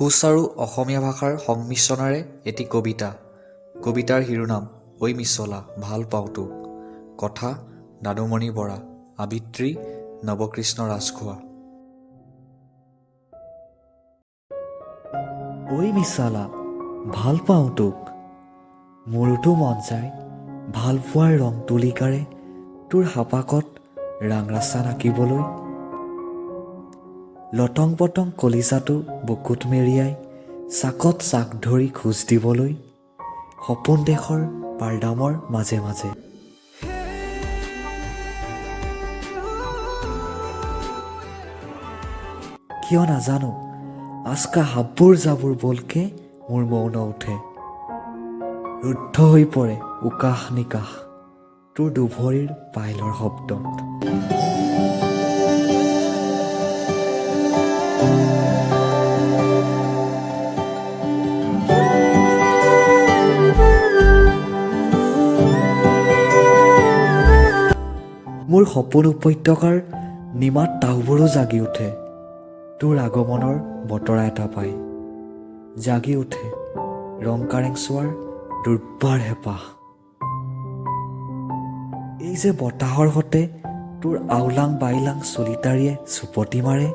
কোচ আৰু অসমীয়া ভাষাৰ সংমিশ্ৰণেৰে এটি কবিতা। কবিতাৰ শিৰোনাম ঐ মিছলা ভাল পাওঁ তোক। কথা দাদুমণি বৰা। আবৃত্তি নৱকৃষ্ণ ৰাজখোৱা। ঐ মিছলা ভাল পাওঁ তোক। মোৰতো মন যায় ভাল পোৱাৰ ৰং তুলিকাৰে তোৰ হাপাকত ৰাংৰাচান আঁকিবলৈ। লটং পটং কলিজাটো বুকুত মেৰিয়াই চাকত চাক ধৰি খোজ দিবলৈ। সপোন দেশৰ পাৰদামৰ মাজে মাজে কিয় নাজানো আচকা হাবুৰ জাবুৰ বলকে মোৰ মৌন উঠে। ৰুদ্ধ হৈ পৰে উকাহ নিকাশ তোৰ দুভৰিৰ পাইলৰ শব্দত। মোৰ সপোন উপত্যকাৰ নিমাত তাওবোৰো জাগি উঠে তোৰ আগমনৰ বতৰা এটা পাই। জাগি উঠে ৰং কাৰেংচোৱাৰ দুৰ্বাৰ হেঁপাহ। এই যে বতাহৰ সতে তোৰ আওলাং বাইলাং চলিতাৰীয়ে চুপতি মাৰে,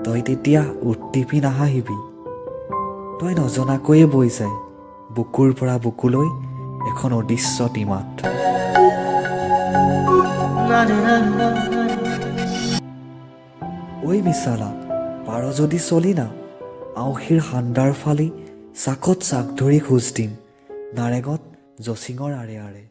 তই তেতিয়া উৎটিপি নাহাঁহিবি। তই নজনাকৈয়ে বৈ যায় বুকুৰ পৰা বুকুলৈ এখন অদৃশ্য টিমাত। ঐ মিছালা পাৰ যদি চলি না আউসীৰ সান্দাৰ ফালি চাকত চাক ধৰি খোজ দিম নাৰেঙত জচিঙৰ আৰে আৰে।